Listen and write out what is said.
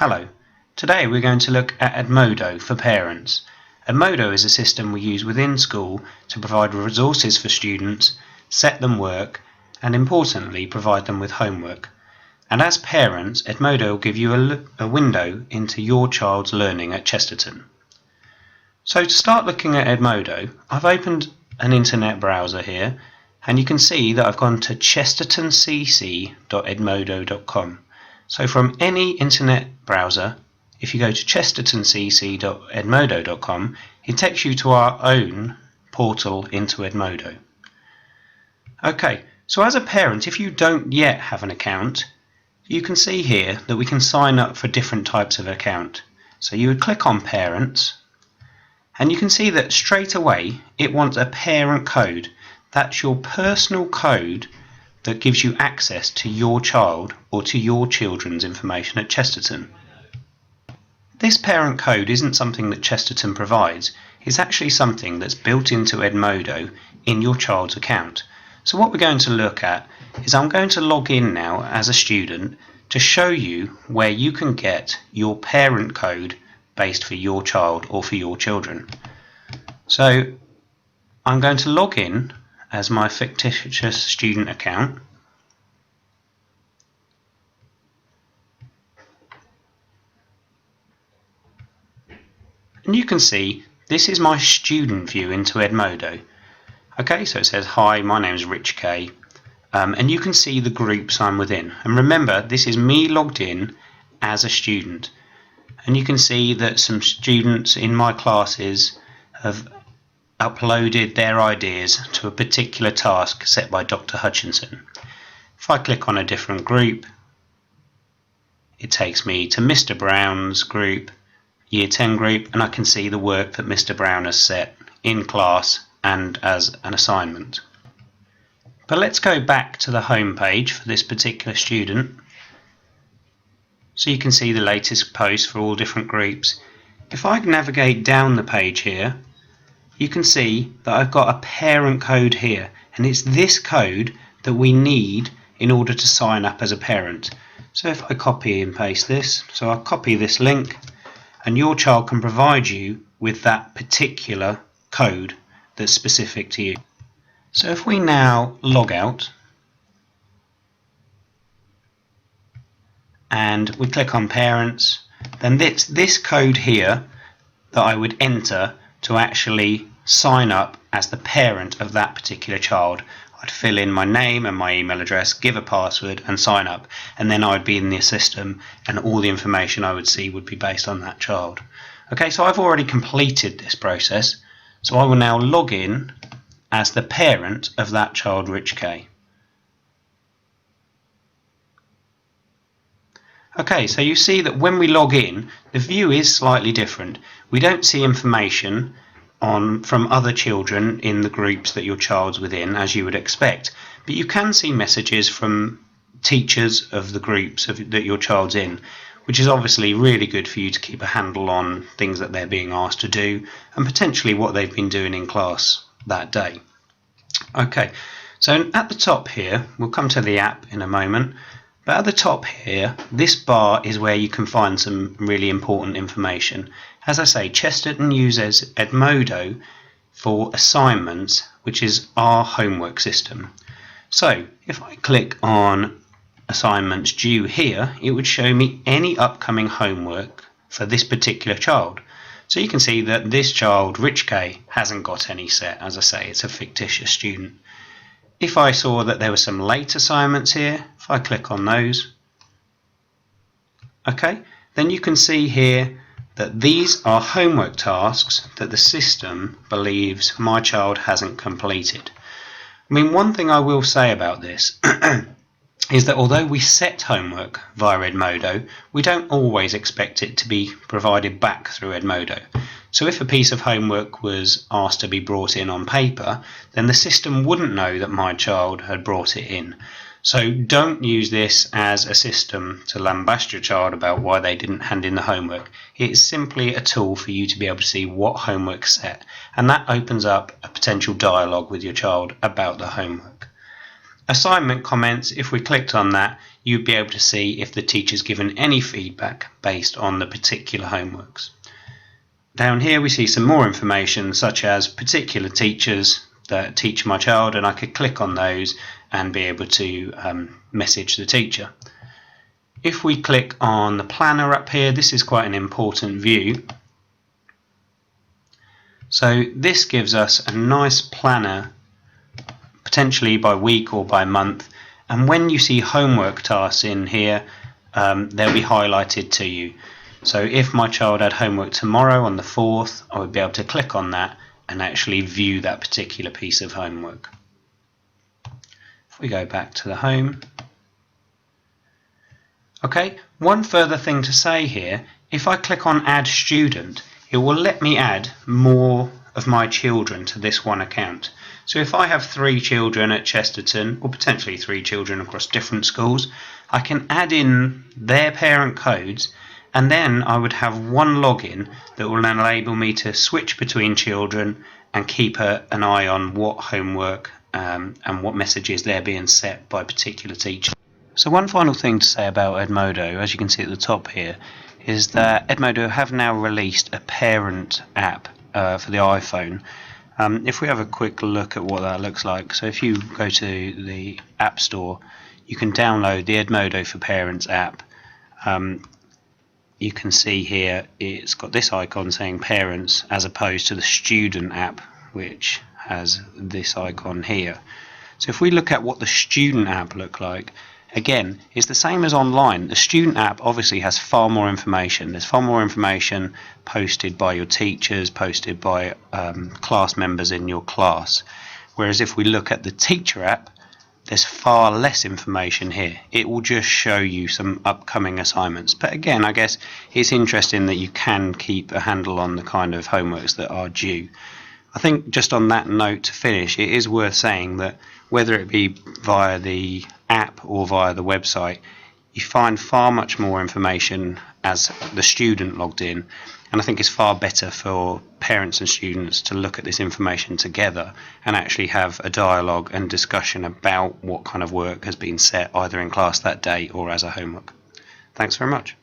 Hello, today we're going to look at Edmodo for parents. Edmodo is a system we use within school to provide resources for students, set them work, and importantly provide them with homework. And as parents, Edmodo will give you a window into your child's learning at Chesterton. So to start looking at Edmodo, I've opened an internet browser here, and you can see that I've gone to chestertoncc.edmodo.com. So from any internet browser, if you go to chestertoncc.edmodo.com, it takes you to our own portal into Edmodo. Okay, so as a parent, if you don't yet have an account, you can see here that we can sign up for different types of account. So you would click on Parents, and you can see that straight away it wants a parent code. That's your personal code that gives you access to your child or to your children's information at Chesterton. This parent code isn't something that Chesterton provides, it's actually something that's built into Edmodo in your child's account. So what we're going to look at is I'm going to log in now as a student to show you where you can get your parent code based for your child or for your children. So I'm going to log in as my fictitious student account. And you can see this is my student view into Edmodo. Okay, so it says, hi, my name is Rich K. And you can see the groups I'm within. And remember, this is me logged in as a student. And you can see that some students in my classes have uploaded their ideas to a particular task set by Dr. Hutchinson. If I click on a different group, it takes me to Mr. Brown's group, Year 10 group, and I can see the work that Mr. Brown has set in class and as an assignment. But let's go back to the home page for this particular student. So you can see the latest posts for all different groups. If I navigate down the page here, you can see that I've got a parent code here, and it's this code that we need in order to sign up as a parent. So if I copy and paste this, so I'll copy this link, and your child can provide you with that particular code that's specific to you. So if we now log out and we click on Parents, then this code here that I would enter to actually sign up as the parent of that particular child. I'd fill in my name and my email address, give a password and sign up, and then I'd be in the system and all the information I would see would be based on that child. Okay, so I've already completed this process, so I will now log in as the parent of that child, Rich K. Okay, so you see that when we log in, the view is slightly different. We don't see information from other children in the groups that your child's within, as you would expect, but you can see messages from teachers of the groups that your child's in, which is obviously really good for you to keep a handle on things that they're being asked to do and potentially what they've been doing in class that day. Okay, so at the top here, we'll come to the app in a moment, but at the top here, this bar is where you can find some really important information. As I say, Chesterton uses Edmodo for assignments, which is our homework system. So if I click on assignments due here, it would show me any upcoming homework for this particular child. So you can see that this child, Rich K, hasn't got any set. As I say, it's a fictitious student. If I saw that there were some late assignments here, if I click on those, okay, then you can see here that these are homework tasks that the system believes my child hasn't completed. I mean, one thing I will say about this is that although we set homework via Edmodo, we don't always expect it to be provided back through Edmodo. So if a piece of homework was asked to be brought in on paper, then the system wouldn't know that my child had brought it in. So don't use this as a system to lambast your child about why they didn't hand in the homework. It's simply a tool for you to be able to see what homework's set, and that opens up a potential dialogue with your child about the homework. Assignment comments, if we clicked on that, you'd be able to see if the teacher's given any feedback based on the particular homeworks. Down here we see some more information, such as particular teachers that teach my child, and I could click on those and be able to message the teacher. If we click on the planner up here, this is quite an important view. So this gives us a nice planner, potentially by week or by month, and when you see homework tasks in here, they'll be highlighted to you. So if my child had homework tomorrow on the 4th, I would be able to click on that and actually view that particular piece of homework. If we go back to the home. Okay, one further thing to say here, if I click on add student, it will let me add more of my children to this one account. So if I have 3 children at Chesterton, or potentially 3 children across different schools, I can add in their parent codes, and then I would have one login that will enable me to switch between children and keep an eye on what homework and what messages they're being set by particular teachers. So one final thing to say about Edmodo, as you can see at the top here, is that Edmodo have now released a parent app for the iPhone. If we have a quick look at what that looks like, so if you go to the App Store, you can download the EdmodoforParents app. You can see here it's got this icon saying parents as opposed to the student app, which has this icon here. So if we look at what the student app look like, again, it's the same as online. The student app obviously has far more information. There's far more information posted by your teachers, posted by class members in your class. Whereas if we look at the teacher app, there's far less information here. It will just show you some upcoming assignments. But again, I guess it's interesting that you can keep a handle on the kind of homeworks that are due. I think just on that note to finish, it is worth saying that whether it be via the app or via the website, you find far much more information as the student logged in, and I think it's far better for parents and students to look at this information together and actually have a dialogue and discussion about what kind of work has been set either in class that day or as a homework. Thanks very much.